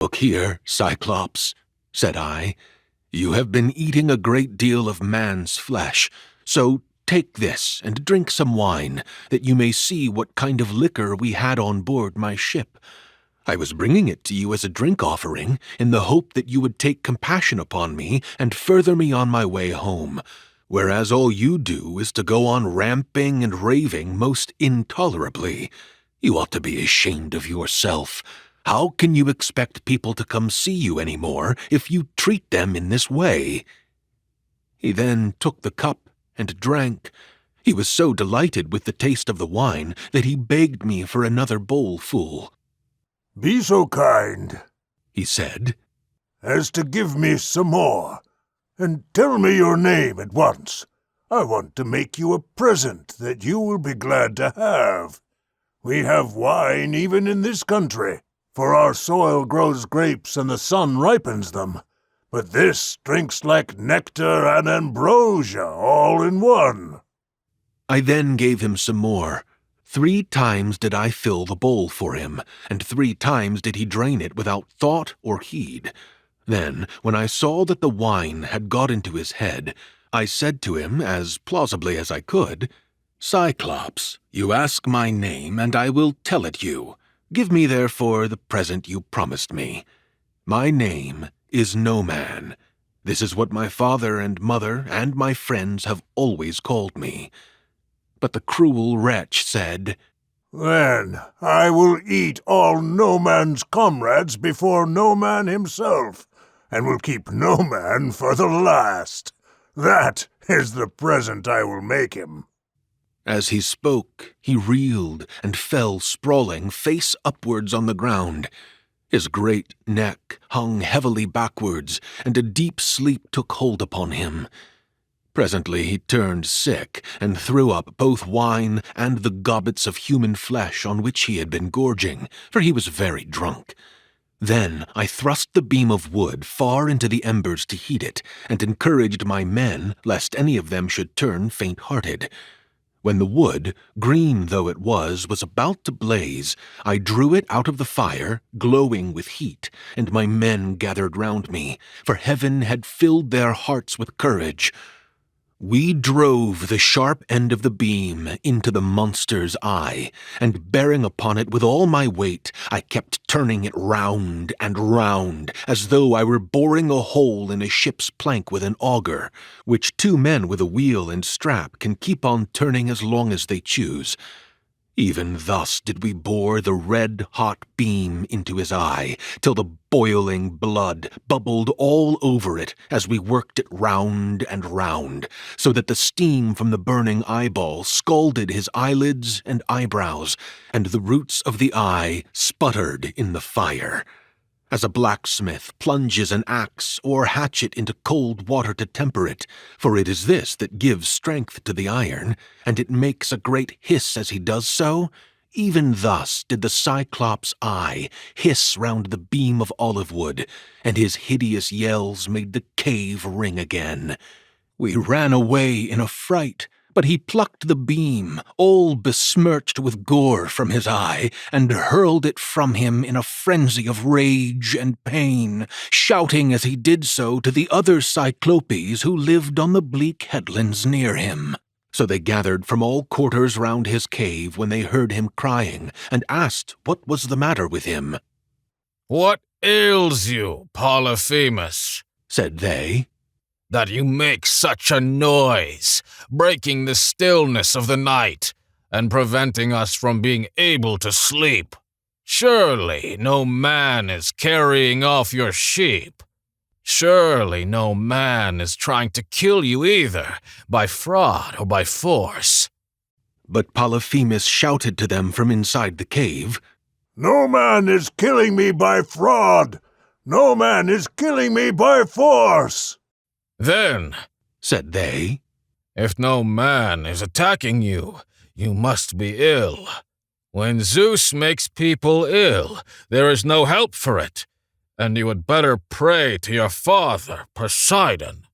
"Look here, Cyclops," said I. "You have been eating a great deal of man's flesh, so take this and drink some wine, that you may see what kind of liquor we had on board my ship. I was bringing it to you as a drink offering, in the hope that you would take compassion upon me and further me on my way home, whereas all you do is to go on ramping and raving most intolerably. You ought to be ashamed of yourself. How can you expect people to come see you any more if you treat them in this way?" He then took the cup and drank. He was so delighted with the taste of the wine that he begged me for another bowlful. "Be so kind," he said, "as to give me some more, and tell me your name at once. I want to make you a present that you will be glad to have. We have wine even in this country, for our soil grows grapes and the sun ripens them. But this drinks like nectar and ambrosia all in one." I then gave him some more. 3 times did I fill the bowl for him, and 3 times did he drain it without thought or heed. Then, when I saw that the wine had got into his head, I said to him, as plausibly as I could, "Cyclops, you ask my name, and I will tell it you. Give me, therefore, the present you promised me. My name is No Man. This is what my father and mother and my friends have always called me." But the cruel wretch said, "Then I will eat all No Man's comrades before No Man himself, and will keep No Man for the last. That is the present I will make him." As he spoke, he reeled and fell sprawling face upwards on the ground. His great neck hung heavily backwards, and a deep sleep took hold upon him. Presently he turned sick, and threw up both wine and the gobbets of human flesh on which he had been gorging, for he was very drunk. Then I thrust the beam of wood far into the embers to heat it, and encouraged my men lest any of them should turn faint-hearted. When the wood, green though it was about to blaze, I drew it out of the fire, glowing with heat, and my men gathered round me, for heaven had filled their hearts with courage. We drove the sharp end of the beam into the monster's eye, and bearing upon it with all my weight, I kept turning it round and round, as though I were boring a hole in a ship's plank with an auger, which 2 men with a wheel and strap can keep on turning as long as they choose. Even thus did we bore the red-hot beam into his eye, till the boiling blood bubbled all over it as we worked it round and round, so that the steam from the burning eyeball scalded his eyelids and eyebrows, and the roots of the eye sputtered in the fire. As a blacksmith plunges an axe or hatchet into cold water to temper it, for it is this that gives strength to the iron, and it makes a great hiss as he does so, even thus did the Cyclops' eye hiss round the beam of olive wood, and his hideous yells made the cave ring again. We ran away in a fright, but he plucked the beam, all besmirched with gore, from his eye, and hurled it from him in a frenzy of rage and pain, shouting as he did so to the other Cyclopes who lived on the bleak headlands near him. So they gathered from all quarters round his cave when they heard him crying, and asked what was the matter with him. "What ails you, Polyphemus?" said they. "That you make such a noise, breaking the stillness of the night, and preventing us from being able to sleep. Surely no man is carrying off your sheep. Surely no man is trying to kill you either, by fraud or by force." But Polyphemus shouted to them from inside the cave, "No man is killing me by fraud. No man is killing me by force." "Then," said they, "if no man is attacking you, you must be ill. When Zeus makes people ill, there is no help for it, and you had better pray to your father, Poseidon.